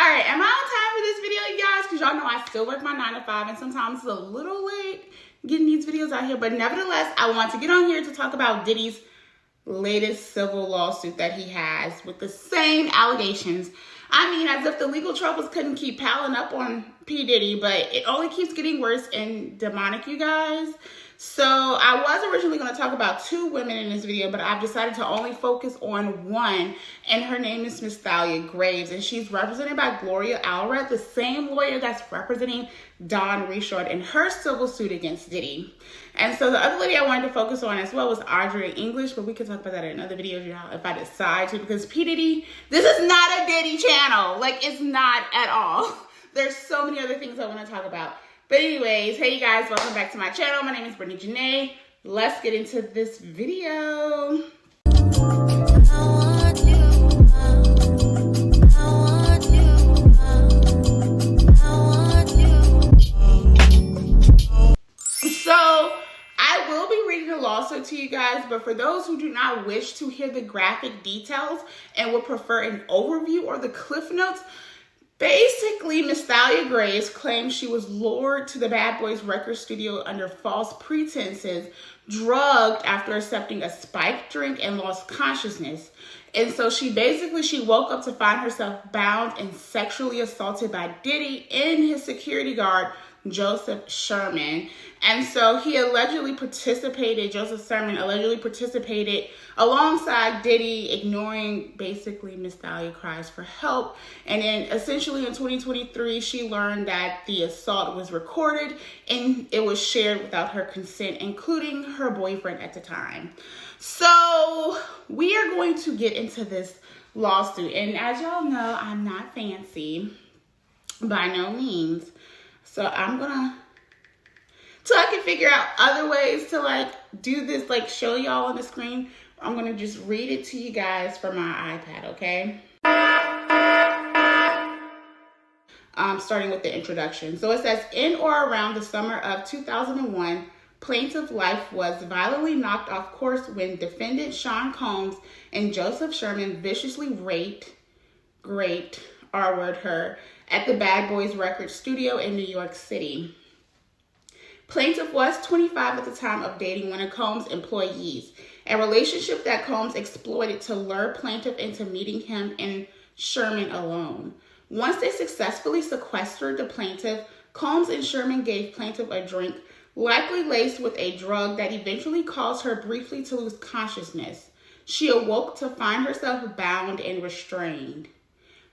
All right, am I on time for this video, guys? Because y'all know I still work my 9 to 5, and sometimes it's a little late getting these videos out here. But nevertheless, I want to get on here to talk about Diddy's latest civil lawsuit that he has with the same allegations. I mean, as if the legal troubles couldn't keep piling up on P. Diddy, but it only keeps getting worse and demonic, you guys. So I was originally going to talk about 2 women in this video, but I've decided to only focus on one, and her name is Miss Thalia Graves, and she's represented by Gloria Allred, the same lawyer that's representing Don Richard in her civil suit against Diddy. And so the other lady I wanted to focus on as well was Audrey English, but we can talk about that in another video, y'all, if I decide to, because P. Diddy, this is not a Diddy channel. Like, it's not at all. There's so many other things I want to talk about. But anyways, hey you guys, welcome back to my channel. My name is Brittany Janae. Let's get into this video. So I will be reading the lawsuit to you guys, but for those who do not wish to hear the graphic details and would prefer an overview or the cliff notes, basically, Miss Thalia Graves claims she was lured to the Bad Boys record studio under false pretenses, drugged after accepting a spiked drink, and lost consciousness. And so she woke up to find herself bound and sexually assaulted by Diddy and his security guard, Joseph Sherman. And so Joseph Sherman allegedly participated alongside Diddy, ignoring basically Miss Thalia cries for help. And then essentially in 2023, she learned that the assault was recorded and it was shared without her consent, including her boyfriend at the time. So we are going to get into this lawsuit. And as y'all know, I'm not fancy by no means. So so I can figure out other ways to do this, show y'all on the screen. I'm gonna just read it to you guys from my iPad, okay? Starting with the introduction. So it says, in or around the summer of 2001, plaintiff's life was violently knocked off course when defendant Sean Combs and Joseph Sherman viciously raped her at the Bad Boys record studio in New York City. Plaintiff was 25 at the time of dating one of Combs' employees, a relationship that Combs exploited to lure plaintiff into meeting him and Sherman alone. Once they successfully sequestered the plaintiff, Combs and Sherman gave plaintiff a drink, likely laced with a drug that eventually caused her briefly to lose consciousness. She awoke to find herself bound and restrained.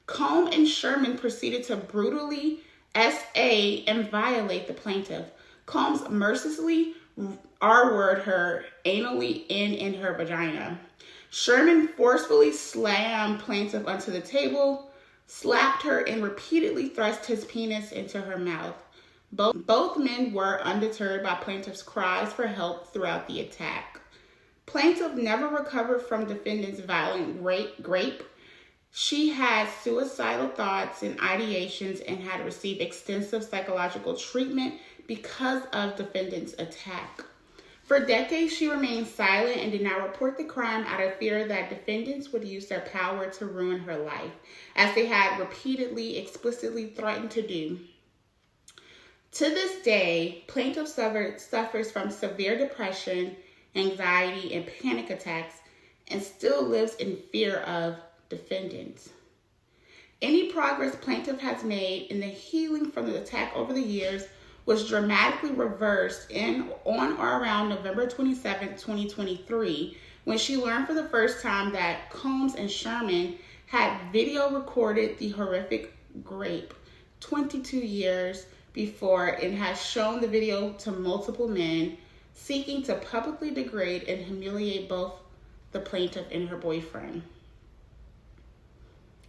Combs and Sherman proceeded to brutally SA and violate the plaintiff. Combs mercilessly R-worded her anally in her vagina. Sherman forcefully slammed plaintiff onto the table, slapped her, and repeatedly thrust his penis into her mouth. Both men were undeterred by plaintiff's cries for help throughout the attack. Plaintiff never recovered from defendant's violent rape. She had suicidal thoughts and ideations and had received extensive psychological treatment because of defendant's attack. For decades, she remained silent and did not report the crime out of fear that defendants would use their power to ruin her life, as they had repeatedly, explicitly threatened to do. To this day, plaintiff suffers from severe depression, anxiety, and panic attacks, and still lives in fear of defendants. Any progress plaintiff has made in the healing from the attack over the years was dramatically reversed on or around November 27, 2023, when she learned for the first time that Combs and Sherman had video recorded the horrific rape 22 years before and has shown the video to multiple men, seeking to publicly degrade and humiliate both the plaintiff and her boyfriend.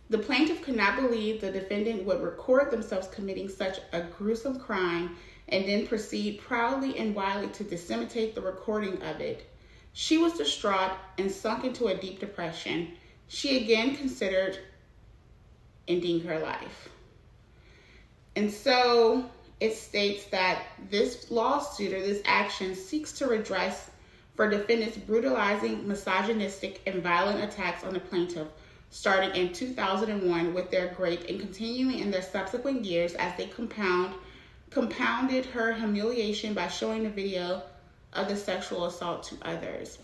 The plaintiff could not believe the defendant would record themselves committing such a gruesome crime and then proceed proudly and wildly to disseminate the recording of it. She was distraught and sunk into a deep depression. She again considered ending her life. And so it states that this lawsuit or this action seeks to redress for defendants' brutalizing, misogynistic, and violent attacks on the plaintiff, starting in 2001 with their grape and continuing in their subsequent years as they compounded her humiliation by showing the video of the sexual assault to others.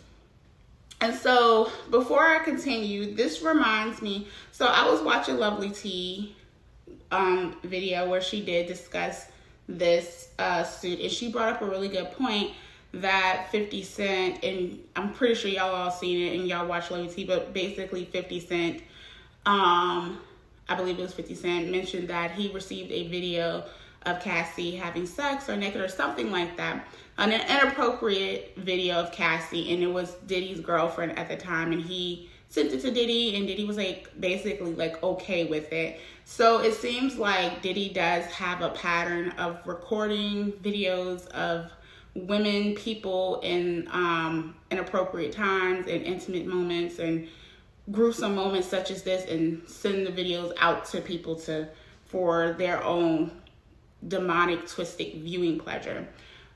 And so before I continue, this reminds me, so I was watching Lovely T video where she did discuss this suit, and she brought up a really good point that 50 Cent, and I'm pretty sure y'all all seen it and y'all watch Lovely T, but basically 50 Cent, I believe it was 50 Cent, mentioned that he received a video of Cassie having sex or naked or something like that, an inappropriate video of Cassie, and it was Diddy's girlfriend at the time, and he sent it to Diddy, and Diddy was like basically like okay with it. So it seems like Diddy does have a pattern of recording videos of women, people in inappropriate times and intimate moments and gruesome moments such as this, and send the videos out to people for their own demonic, twisted viewing pleasure.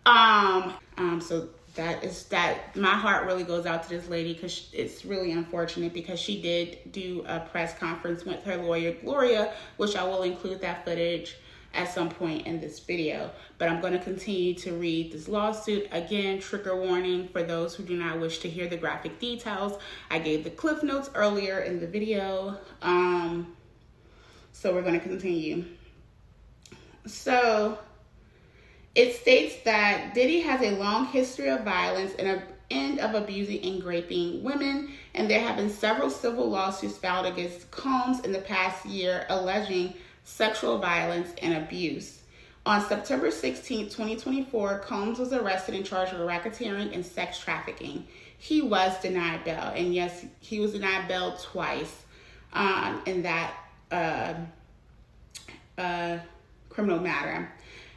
So that my heart really goes out to this lady, because it's really unfortunate, because she did do a press conference with her lawyer Gloria, which I will include that footage at some point in this video. But I'm going to continue to read this lawsuit. Again, trigger warning for those who do not wish to hear the graphic details. I gave the cliff notes earlier in the video. So we're going to continue. So it states that Diddy has a long history of violence and of abusing and raping women, and there have been several civil lawsuits filed against Combs in the past year alleging sexual violence and abuse. On September 16, 2024, Combs was arrested and charged with racketeering and sex trafficking. He was denied bail, and yes, he was denied bail twice in that criminal matter.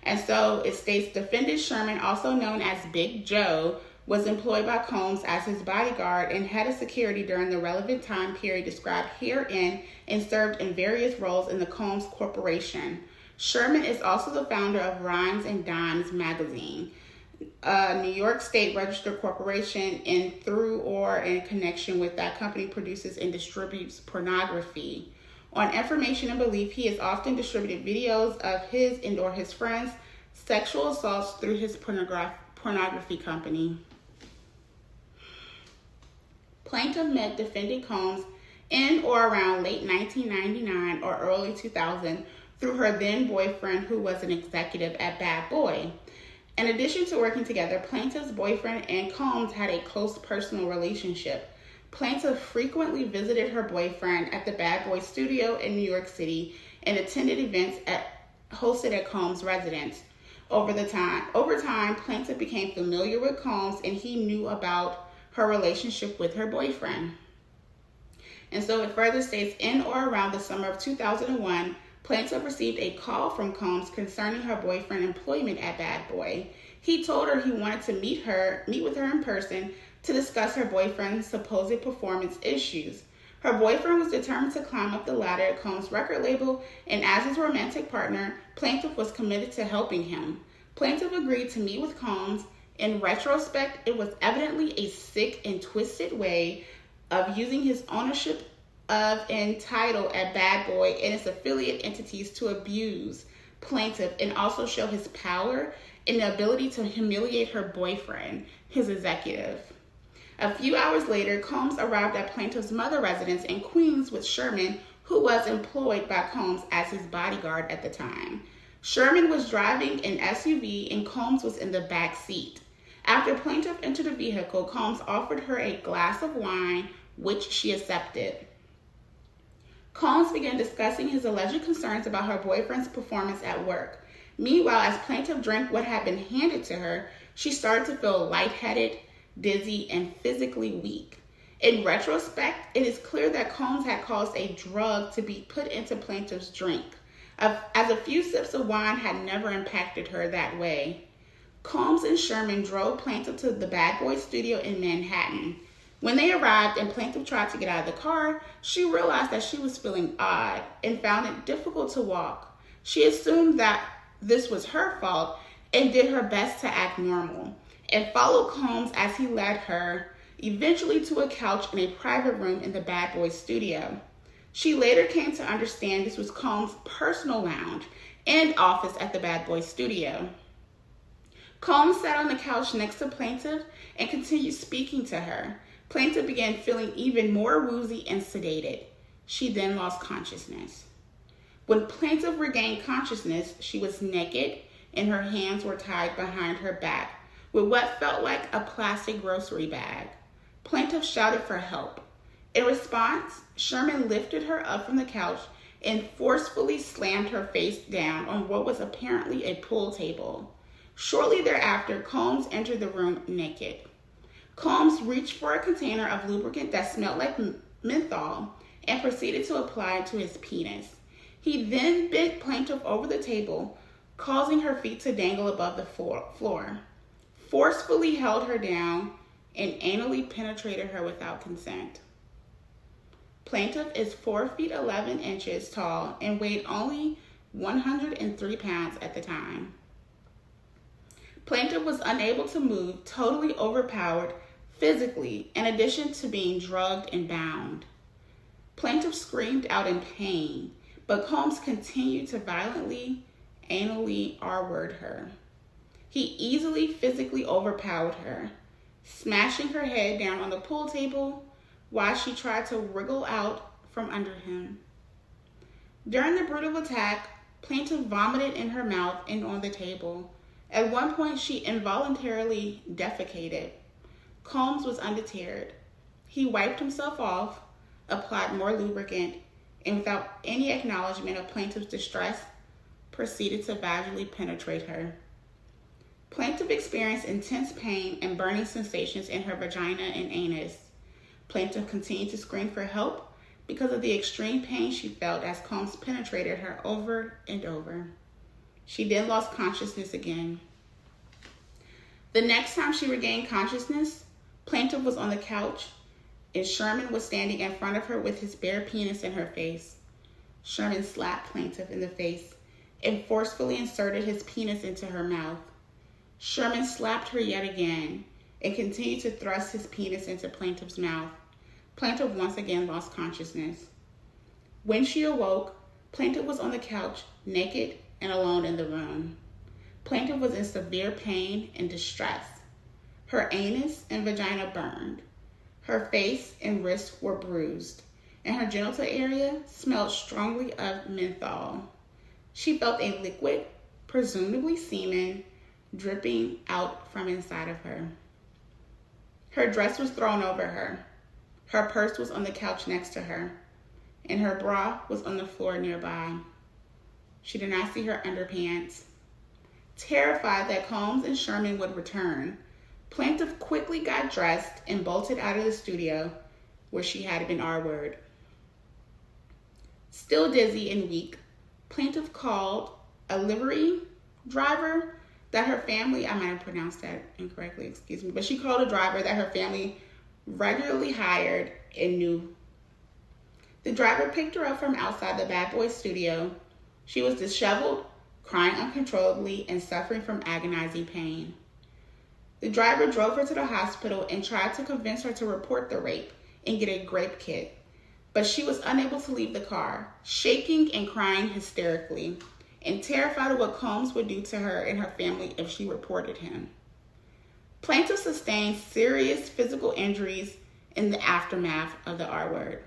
And so it states defendant Sherman, also known as Big Joe, was employed by Combs as his bodyguard and head of security during the relevant time period described herein, and served in various roles in the Combs Corporation. Sherman is also the founder of Rhymes and Dimes magazine, a New York State registered corporation, and through or in connection with that company produces and distributes pornography. On information and belief, he has often distributed videos of his and or his friends' sexual assaults through his pornography company. Plaintiff met defendant Combs in or around late 1999 or early 2000 through her then boyfriend, who was an executive at Bad Boy. In addition to working together, plaintiff's boyfriend and Combs had a close personal relationship. Plaintiff frequently visited her boyfriend at the Bad Boy studio in New York City and attended events hosted at Combs' residence. Over time, plaintiff became familiar with Combs, and he knew about her relationship with her boyfriend. And so it further states, in or around the summer of 2001, plaintiff received a call from Combs concerning her boyfriend's employment at Bad Boy. He told her he wanted to meet with her in person to discuss her boyfriend's supposed performance issues. Her boyfriend was determined to climb up the ladder at Combs' record label, and as his romantic partner, plaintiff was committed to helping him. Plaintiff agreed to meet with Combs. In retrospect, it was evidently a sick and twisted way of using his ownership of and title at Bad Boy and its affiliate entities to abuse plaintiff and also show his power and the ability to humiliate her boyfriend, his executive. A few hours later, Combs arrived at plaintiff's mother residence in Queens with Sherman, who was employed by Combs as his bodyguard at the time. Sherman was driving an SUV and Combs was in the back seat. After plaintiff entered the vehicle, Combs offered her a glass of wine, which she accepted. Combs began discussing his alleged concerns about her boyfriend's performance at work. Meanwhile, as plaintiff drank what had been handed to her, she started to feel lightheaded, dizzy, and physically weak. In retrospect, it is clear that Combs had caused a drug to be put into plaintiff's drink, as a few sips of wine had never impacted her that way. Combs and Sherman drove plaintiff to the Bad Boy studio in Manhattan. When they arrived and plaintiff tried to get out of the car, she realized that she was feeling odd and found it difficult to walk. She assumed that this was her fault and did her best to act normal, and followed Combs as he led her eventually to a couch in a private room in the Bad Boy studio. She later came to understand this was Combs' personal lounge and office at the Bad Boy studio. Combs sat on the couch next to Plaintiff and continued speaking to her. Plaintiff began feeling even more woozy and sedated. She then lost consciousness. When Plaintiff regained consciousness, she was naked and her hands were tied behind her back with what felt like a plastic grocery bag. Plaintiff shouted for help. In response, Sherman lifted her up from the couch and forcefully slammed her face down on what was apparently a pool table. Shortly thereafter, Combs entered the room naked. Combs reached for a container of lubricant that smelled like menthol and proceeded to apply it to his penis. He then bent Plaintiff over the table, causing her feet to dangle above the floor, forcefully held her down, and anally penetrated her without consent. Plaintiff is 4 feet 11 inches tall and weighed only 103 pounds at the time. Plaintiff was unable to move, totally overpowered physically, in addition to being drugged and bound. Plaintiff screamed out in pain, but Combs continued to violently, anally R-word her. He easily physically overpowered her, smashing her head down on the pool table while she tried to wriggle out from under him. During the brutal attack, Plaintiff vomited in her mouth and on the table. At one point, she involuntarily defecated. Combs was undeterred. He wiped himself off, applied more lubricant, and without any acknowledgement of Plaintiff's distress, proceeded to vaginally penetrate her. Plaintiff experienced intense pain and burning sensations in her vagina and anus. Plaintiff continued to scream for help because of the extreme pain she felt as Combs penetrated her over and over. She then lost consciousness again. The next time she regained consciousness, Plaintiff was on the couch and Sherman was standing in front of her with his bare penis in her face. Sherman slapped Plaintiff in the face and forcefully inserted his penis into her mouth. Sherman slapped her yet again and continued to thrust his penis into Plaintiff's mouth. Plaintiff once again lost consciousness. When she awoke, Plaintiff was on the couch, naked and alone in the room. Plaintiff was in severe pain and distress. Her anus and vagina burned. Her face and wrists were bruised, and her genital area smelled strongly of menthol. She felt a liquid, presumably semen, dripping out from inside of her. Her dress was thrown over her. Her purse was on the couch next to her, and her bra was on the floor nearby. She did not see her underpants. Terrified that Combs and Sherman would return, Plaintiff quickly got dressed and bolted out of the studio where she had been R-worded. Still dizzy and weak, Plaintiff called a livery driver that her family, I might have pronounced that incorrectly, excuse me, but she called a driver that her family regularly hired and knew. The driver picked her up from outside the Bad Boy studio. She was disheveled, crying uncontrollably, and suffering from agonizing pain. The driver drove her to the hospital and tried to convince her to report the rape and get a grape kit, but she was unable to leave the car, shaking and crying hysterically, and terrified of what Combs would do to her and her family if she reported him. Plaintiff sustained serious physical injuries in the aftermath of the R-word.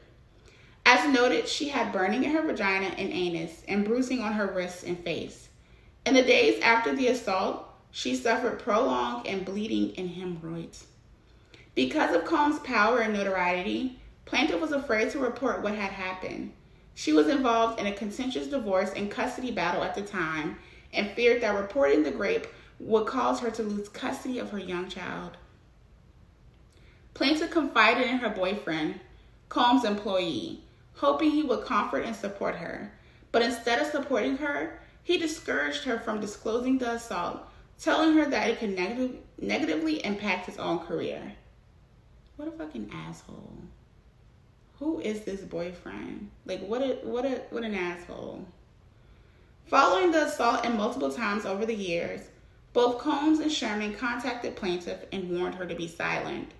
As noted, she had burning in her vagina and anus and bruising on her wrists and face. In the days after the assault, she suffered prolonged and bleeding and hemorrhoids. Because of Combs' power and notoriety, Plaintiff was afraid to report what had happened. She was involved in a contentious divorce and custody battle at the time and feared that reporting the rape would cause her to lose custody of her young child. Plaintiff confided in her boyfriend, Combs' employee, hoping he would comfort and support her. But instead of supporting her, he discouraged her from disclosing the assault, telling her that it could negatively impact his own career. What a fucking asshole. Who is this boyfriend? Like, what an asshole. Following the assault and multiple times over the years, both Combs and Sherman contacted Plaintiff and warned her to be silent.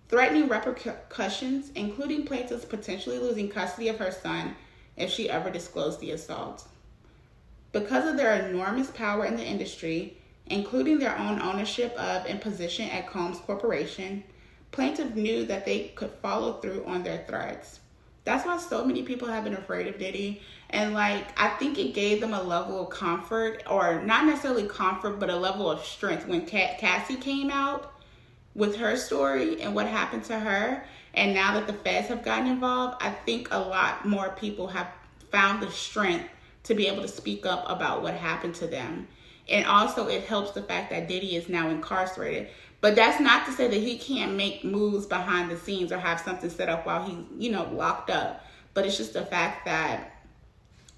threatening repercussions, including plaintiffs potentially losing custody of her son if she ever disclosed the assault. Because of their enormous power in the industry, including their own ownership of and position at Combs Corporation, plaintiffs knew that they could follow through on their threats. That's why so many people have been afraid of Diddy. And I think it gave them a level of comfort, or not necessarily comfort, but a level of strength when Cassie came out with her story and what happened to her. And now that the feds have gotten involved, I think a lot more people have found the strength to be able to speak up about what happened to them. And also it helps the fact that Diddy is now incarcerated. But that's not to say that he can't make moves behind the scenes or have something set up while he's, locked up. But it's just the fact that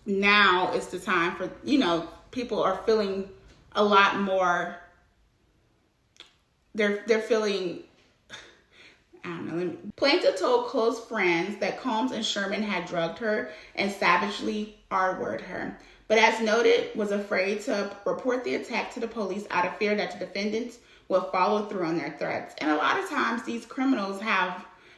now is the time for, people are feeling a lot more, they're feeling, I don't know. Plaintiff told close friends that Combs and Sherman had drugged her and savagely R-worded her, but as noted, was afraid to report the attack to the police out of fear that the defendants will follow through on their threats. And a lot of times these criminals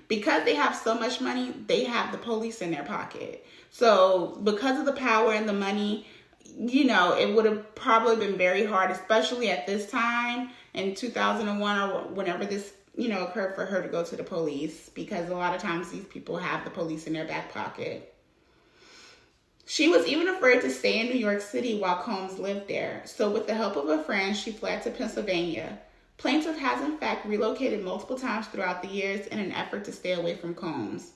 because they have so much money, they have the police in their pocket. So because of the power and the money, it would have probably been very hard, especially at this time in 2001 or whenever this, occurred, for her to go to the police, because a lot of times these people have the police in their back pocket. She was even afraid to stay in New York City while Combs lived there. So with the help of a friend, she fled to Pennsylvania. Plaintiff has in fact relocated multiple times throughout the years in an effort to stay away from Combs.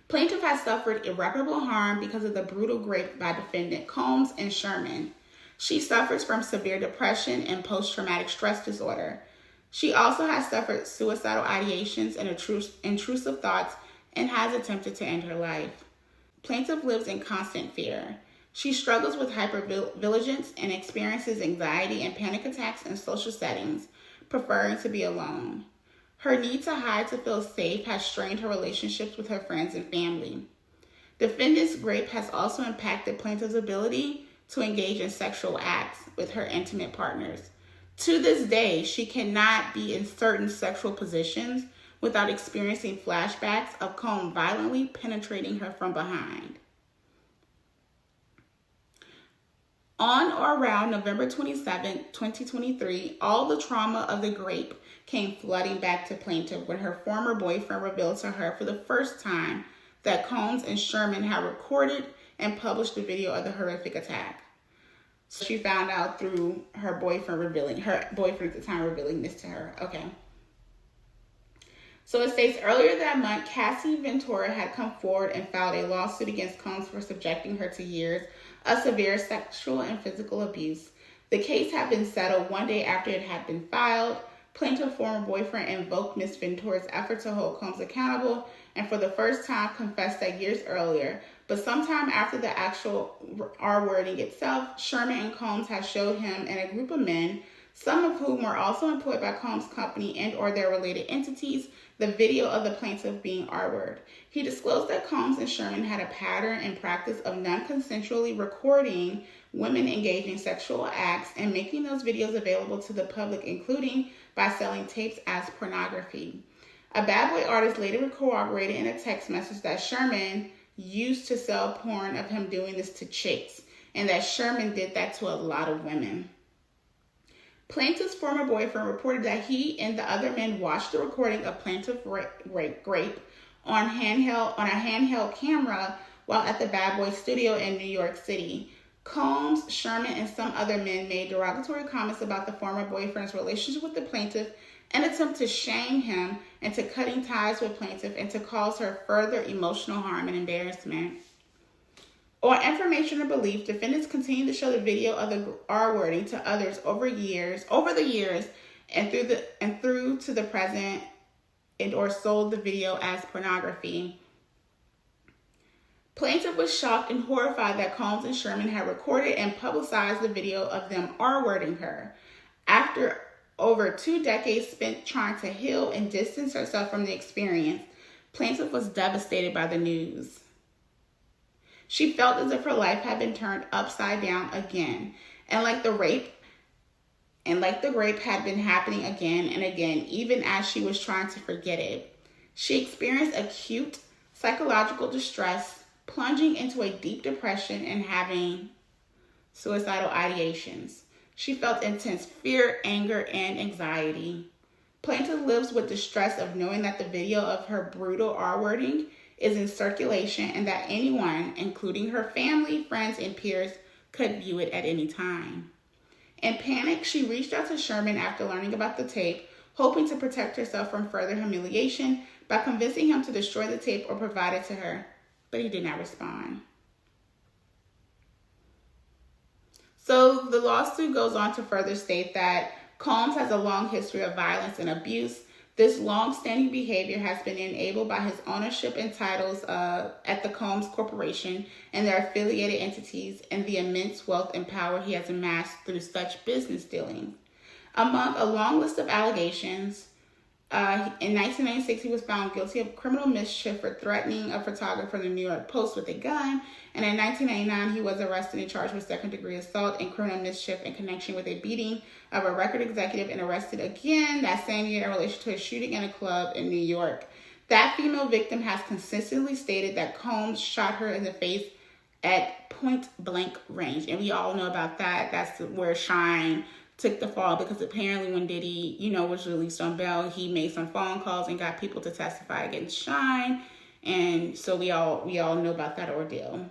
Plaintiff has suffered irreparable harm because of the brutal rape by defendant Combs and Sherman. She suffers from severe depression and post-traumatic stress disorder. She also has suffered suicidal ideations and intrusive thoughts and has attempted to end her life. Plaintiff lives in constant fear. She struggles with hypervigilance and experiences anxiety and panic attacks in social settings, preferring to be alone. Her need to hide to feel safe has strained her relationships with her friends and family. Defendant's rape has also impacted plaintiff's ability to engage in sexual acts with her intimate partners. To this day, she cannot be in certain sexual positions without experiencing flashbacks of Combs violently penetrating her from behind. On or around November 27, 2023, all the trauma of the rape came flooding back to plaintiff when her former boyfriend revealed to her for the first time that Combs and Sherman had recorded and published a video of the horrific attack. So she found out through her boyfriend at the time revealing this to her. Okay. So it states, earlier that month, Cassie Ventura had come forward and filed a lawsuit against Combs for subjecting her to years of severe sexual and physical abuse. The case had been settled one day after it had been filed. Plaintiff's former boyfriend invoked Ms. Ventura's effort to hold Combs accountable and for the first time confessed that years earlier. But sometime after the actual R-wording itself, Sherman and Combs had showed him and a group of men, some of whom were also employed by Combs' company and or their related entities, the video of the plaintiff being R-worded. He disclosed that Combs and Sherman had a pattern and practice of non-consensually recording women engaging in sexual acts and making those videos available to the public, including by selling tapes as pornography. A Bad Boy artist later corroborated in a text message that Sherman used to sell porn of him doing this to chicks, and that Sherman did that to a lot of women. Plaintiff's former boyfriend reported that he and the other men watched the recording of plaintiff's rape on a handheld camera while at the Bad Boy studio in New York City. Combs, Sherman, and some other men made derogatory comments about the former boyfriend's relationship with the plaintiff and attempt to shame him into cutting ties with plaintiff and to cause her further emotional harm and embarrassment. On information or belief, defendants continue to show the video of the R-wording to others over the years, and through to the present, and or sold the video as pornography. Plaintiff was shocked and horrified that Combs and Sherman had recorded and publicized the video of them R-wording her. After over 2 decades spent trying to heal and distance herself from the experience, plaintiff was devastated by the news. She felt as if her life had been turned upside down again. And like the rape, and like the grape had been happening again and again, even as she was trying to forget it. She experienced acute psychological distress, plunging into a deep depression and having suicidal ideations. She felt intense fear, anger, and anxiety. Plaintiff lives with the stress of knowing that the video of her brutal R-wording is in circulation and that anyone, including her family, friends, and peers, could view it at any time. In panic, she reached out to Sherman after learning about the tape, hoping to protect herself from further humiliation by convincing him to destroy the tape or provide it to her, but he did not respond. So the lawsuit goes on to further state that Combs has a long history of violence and abuse. This long-standing behavior has been enabled by his ownership and titles at the Combs Corporation and their affiliated entities and the immense wealth and power he has amassed through such business dealings. Among a long list of allegations, in 1996, he was found guilty of criminal mischief for threatening a photographer in the New York Post with a gun. And in 1999, he was arrested and charged with second-degree assault and criminal mischief in connection with a beating of a record executive and arrested again that same year in relation to a shooting in a club in New York. That female victim has consistently stated that Combs shot her in the face at point-blank range. And we all know about that. That's where Shine took the fall, because apparently when Diddy, was released on bail, he made some phone calls and got people to testify against Shine. And so we all know about that ordeal.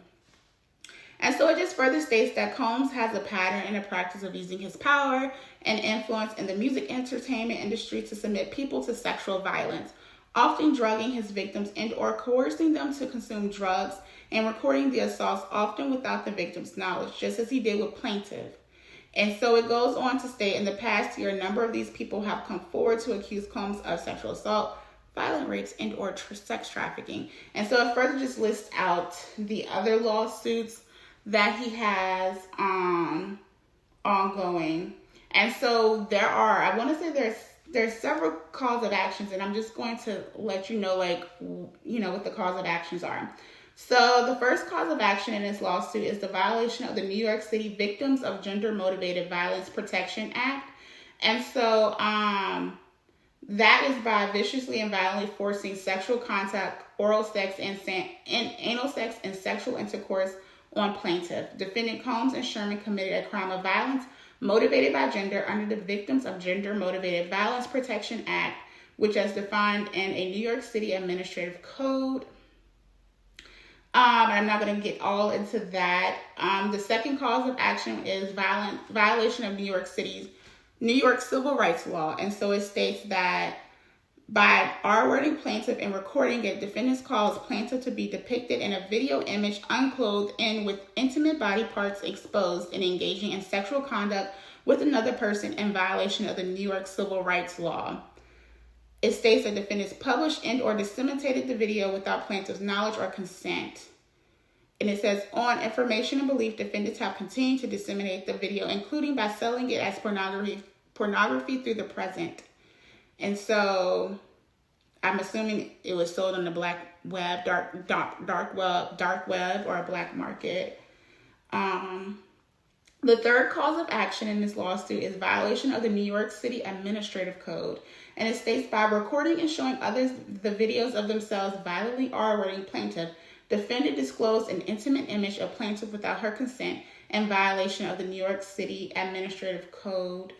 And so it just further states that Combs has a pattern and a practice of using his power and influence in the music entertainment industry to submit people to sexual violence, often drugging his victims and or coercing them to consume drugs and recording the assaults, often without the victim's knowledge, just as he did with Plaintiff. And so it goes on to state, in the past year, a number of these people have come forward to accuse Combs of sexual assault, violent rapes, and or sex trafficking. And so it further just lists out the other lawsuits that he has ongoing. And so I want to say there's several cause of actions, and I'm just going to let you know, what the cause of actions are. So the first cause of action in this lawsuit is the violation of the New York City Victims of Gender-Motivated Violence Protection Act. And so that is by viciously and violently forcing sexual contact, oral sex, and anal sex and sexual intercourse on plaintiff. Defendant Combs and Sherman committed a crime of violence motivated by gender under the Victims of Gender-Motivated Violence Protection Act, which is defined in a New York City Administrative Code. I'm not going to get all into that. The second cause of action is violation of New York civil rights law. And so it states that by R-wording plaintiff and recording it, defendants cause plaintiff to be depicted in a video image unclothed and with intimate body parts exposed and engaging in sexual conduct with another person in violation of the New York civil rights law. It states that defendants published and or disseminated the video without plaintiff's knowledge or consent. And it says, on information and belief, defendants have continued to disseminate the video, including by selling it as pornography through the present. And so I'm assuming it was sold on the black web, dark web, or a black market. The third cause of action in this lawsuit is violation of the New York City Administrative Code. And it states, by recording and showing others the videos of themselves violently R-wording plaintiff, defendant disclosed an intimate image of plaintiff without her consent in violation of the New York City Administrative Code,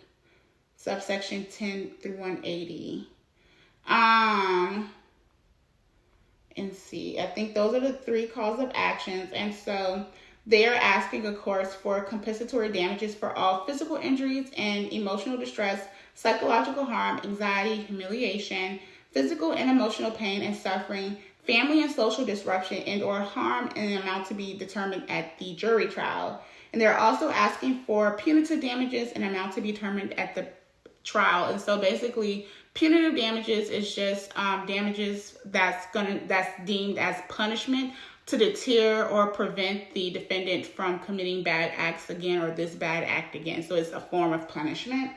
subsection 10 through 180. And see, I think those are the three cause of actions. And so they are asking, of course, for compensatory damages for all physical injuries and emotional distress, psychological harm, anxiety, humiliation, physical and emotional pain and suffering, family and social disruption, and or harm in an amount to be determined at the jury trial. And they're also asking for punitive damages and amount to be determined at the trial. And so basically, punitive damages is just damages that's deemed as punishment to deter or prevent the defendant from committing bad acts again or this bad act again. So it's a form of punishment.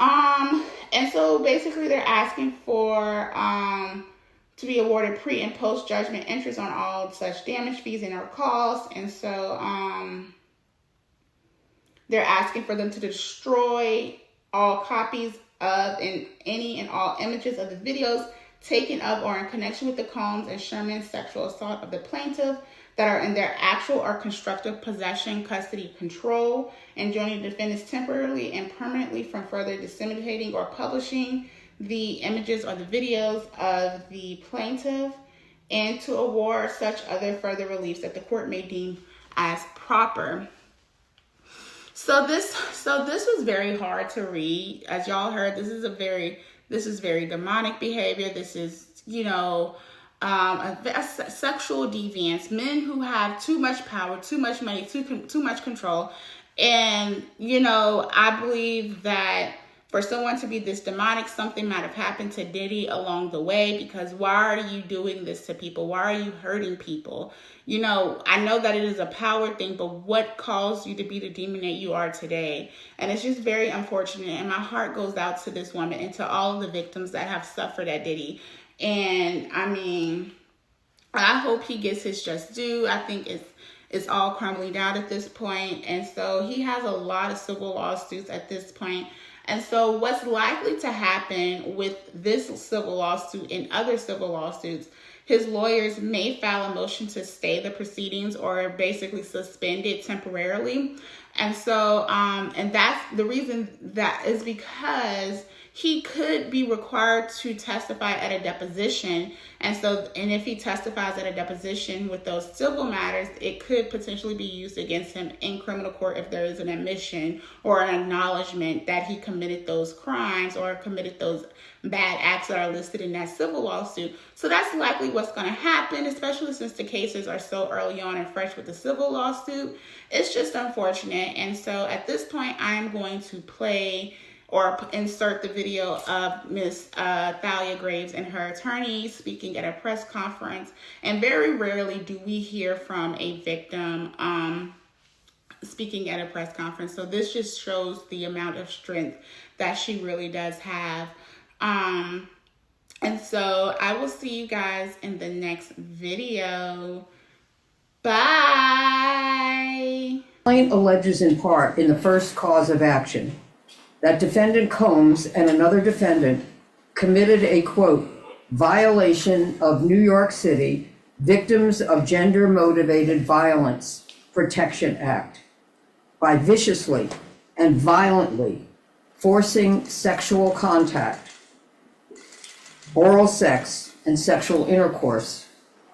And so basically they're asking for to be awarded pre and post judgment interest on all such damage fees and or costs. And so They're asking for them to destroy all copies of any and all images of the videos taken of or in connection with the Combs and Sherman sexual assault of the plaintiff that are in their actual or constructive possession, custody, control, and joining the defendants temporarily and permanently from further disseminating or publishing the images or the videos of the plaintiff, and to award such other further reliefs that the court may deem as proper. So this was very hard to read. As y'all heard, this is very demonic behavior. This is, a sexual deviance. Men who have too much power, too much money, too much control. And, I believe that for someone to be this demonic, something might have happened to Diddy along the way, because why are you doing this to people? Why are you hurting people? I know that it is a power thing, but what caused you to be the demon that you are today? And it's just very unfortunate. And my heart goes out to this woman and to all of the victims that have suffered at Diddy. And I hope he gets his just due. I think it's all crumbling down at this point. And so he has a lot of civil lawsuits at this point. And so what's likely to happen with this civil lawsuit and other civil lawsuits, his lawyers may file a motion to stay the proceedings or basically suspend it temporarily. And so, and that's the reason, that is because he could be required to testify at a deposition. And if he testifies at a deposition with those civil matters, it could potentially be used against him in criminal court if there is an admission or an acknowledgement that he committed those crimes or committed those bad acts that are listed in that civil lawsuit. So that's likely what's going to happen, especially since the cases are so early on and fresh with the civil lawsuit. It's just unfortunate. And so at this point, I'm going to play or insert the video of Miss Thalia Graves and her attorney speaking at a press conference. And very rarely do we hear from a victim speaking at a press conference. So this just shows the amount of strength that she really does have. And so I will see you guys in the next video. Bye. The complaint alleges in part in the first cause of action that defendant Combs and another defendant committed a, quote, violation of New York City Victims of Gender-Motivated Violence Protection Act by viciously and violently forcing sexual contact, oral sex, and sexual intercourse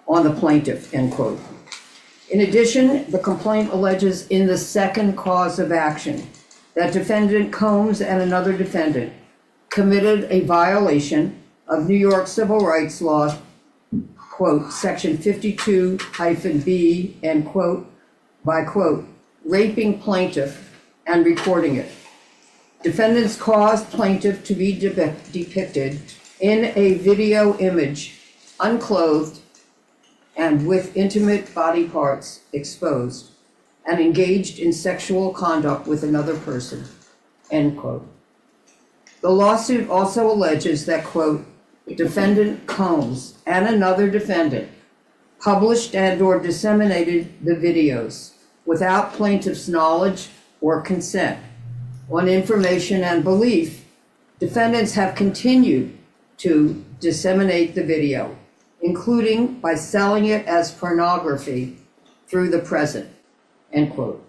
on the plaintiff, end quote. In addition, the complaint alleges in the second cause of action that defendant Combs and another defendant committed a violation of New York civil rights law, quote, section 52-B, end quote, by, quote, raping plaintiff and recording it. Defendants caused plaintiff to be depicted in a video image, unclothed and with intimate body parts exposed, and engaged in sexual conduct with another person, end quote. The lawsuit also alleges that, quote, defendant Combs and another defendant published and or disseminated the videos without plaintiff's knowledge or consent. On information and belief, defendants have continued to disseminate the video, including by selling it as pornography through the present, end quote.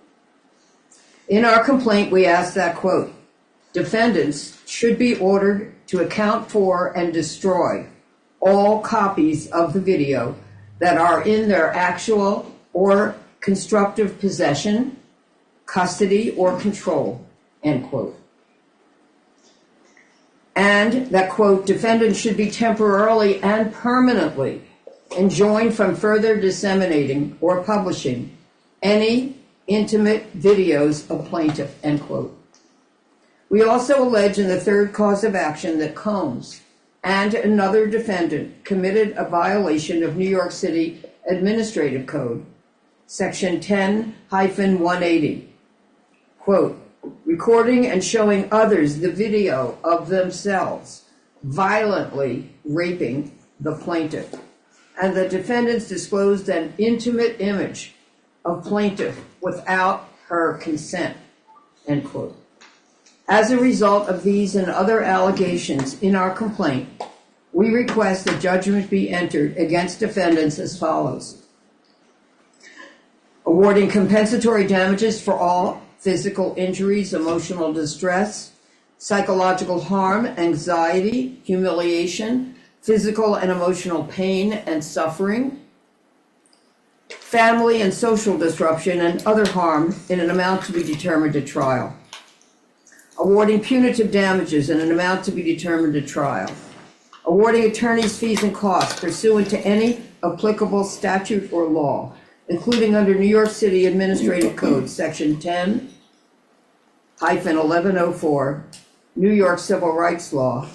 In our complaint, we ask that, quote, defendants should be ordered to account for and destroy all copies of the video that are in their actual or constructive possession, custody, or control, end quote. And that, quote, defendants should be temporarily and permanently enjoined from further disseminating or publishing any intimate videos of plaintiff, end quote. We also allege in the third cause of action that Combs and another defendant committed a violation of New York City Administrative Code, section 10-180, quote, recording and showing others the video of themselves violently raping the plaintiff, and the defendants disclosed an intimate image of plaintiff without her consent, end quote. As a result of these and other allegations in our complaint, we request that judgment be entered against defendants as follows. Awarding compensatory damages for all physical injuries, emotional distress, psychological harm, anxiety, humiliation, physical and emotional pain and suffering, family and social disruption, and other harm in an amount to be determined at trial. Awarding punitive damages in an amount to be determined at trial. Awarding attorneys' fees and costs pursuant to any applicable statute or law, including under New York City Administrative Code, Section 10-1104, New York Civil Rights Law,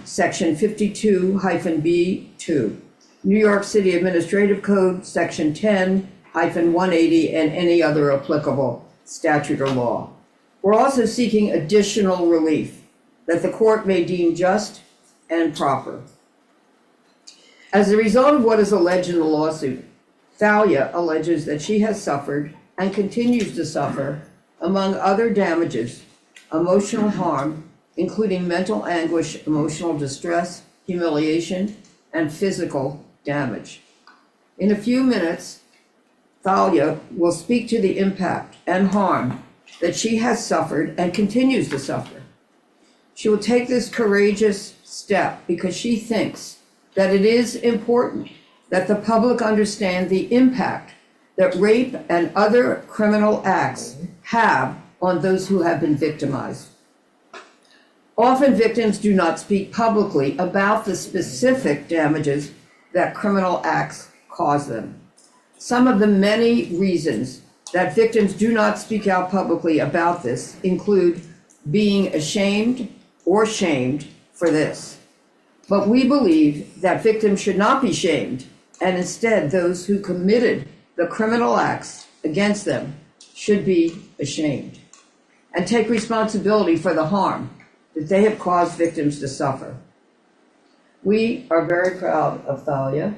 Section 52-B2, New York City Administrative Code, Section 10-180, and any other applicable statute or law. We're also seeking additional relief that the court may deem just and proper. As a result of what is alleged in the lawsuit, Thalia alleges that she has suffered and continues to suffer, among other damages, emotional harm, including mental anguish, emotional distress, humiliation, and physical damage. In a few minutes, Thalia will speak to the impact and harm that she has suffered and continues to suffer. She will take this courageous step because she thinks that it is important that the public understand the impact that rape and other criminal acts have on those who have been victimized. Often victims do not speak publicly about the specific damages that criminal acts cause them. Some of the many reasons that victims do not speak out publicly about this include being ashamed or shamed for this. But we believe that victims should not be shamed, and instead those who committed the criminal acts against them should be ashamed and take responsibility for the harm that they have caused victims to suffer. We are very proud of Thalia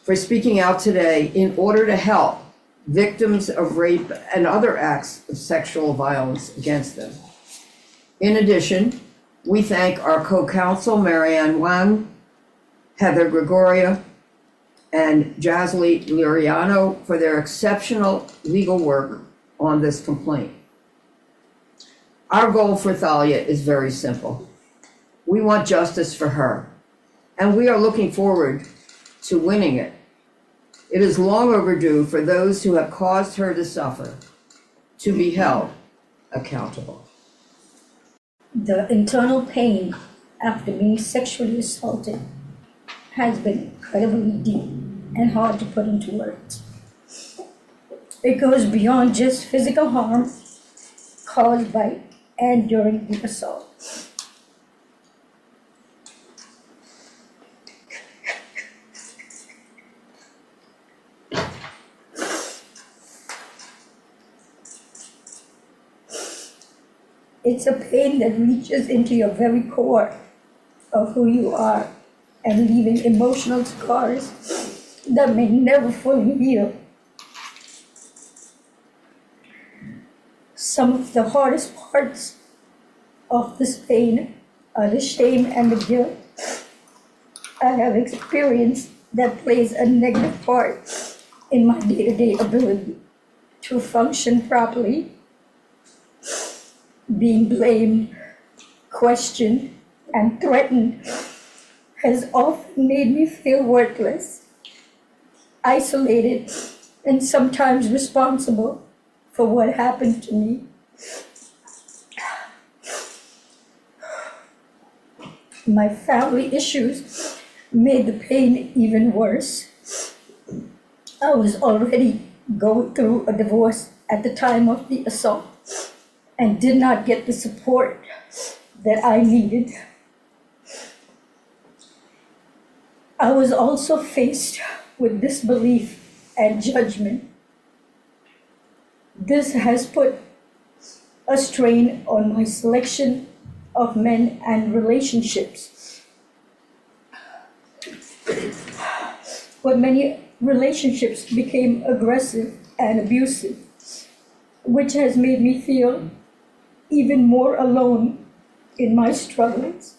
for speaking out today in order to help victims of rape and other acts of sexual violence against them. In addition, we thank our co-counsel, Marianne Wang, Heather Gregoria, and Jasly Liriano for their exceptional legal work on this complaint. Our goal for Thalia is very simple. We want justice for her, and we are looking forward to winning it. It is long overdue for those who have caused her to suffer to be held accountable. The internal pain after being sexually assaulted has been incredibly deep and hard to put into words. It goes beyond just physical harm caused by and during the assault. It's a pain that reaches into your very core of who you are and leaving emotional scars that may never fully heal. Some of the hardest parts of this pain are the shame and the guilt I have experienced that plays a negative part in my day-to-day ability to function properly. Being blamed, questioned, and threatened has often made me feel worthless, isolated, and sometimes responsible for what happened to me. My family issues made the pain even worse. I was already going through a divorce at the time of the assault and did not get the support that I needed. I was also faced with disbelief and judgment. This has put a strain on my selection of men and relationships. But many relationships became aggressive and abusive. which has made me feel even more alone in my struggles.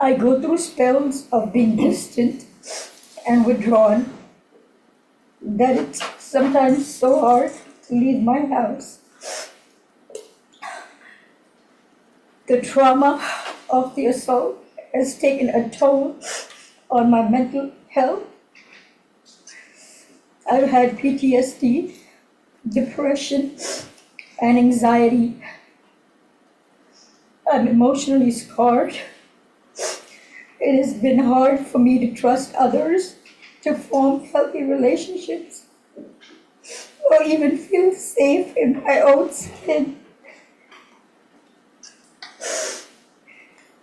I go through spells of being distant and withdrawn that it's sometimes so hard to leave my house. The trauma of the assault has taken a toll on my mental health. I've had PTSD, depression, and anxiety. I'm emotionally scarred. It has been hard for me to trust others, to form healthy relationships, or even feel safe in my own skin.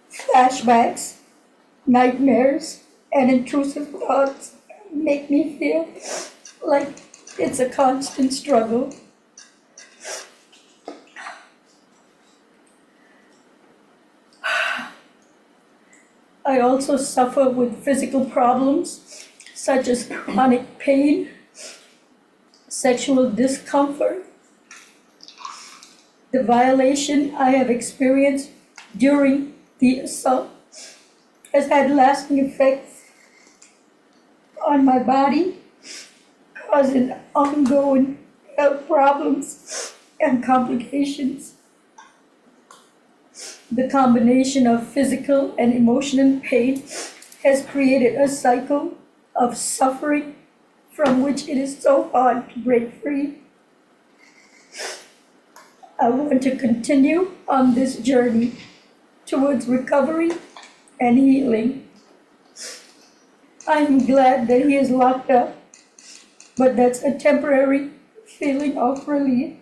Flashbacks, nightmares, and intrusive thoughts make me feel like it's a constant struggle. I also suffer with physical problems such as chronic pain, sexual discomfort. The violation I have experienced during the assault has had lasting effects on my body, causing ongoing health problems and complications. The combination of physical and emotional pain has created a cycle of suffering from which it is so hard to break free. I want to continue on this journey towards recovery and healing. I am glad that he is locked up, but that's a temporary feeling of relief.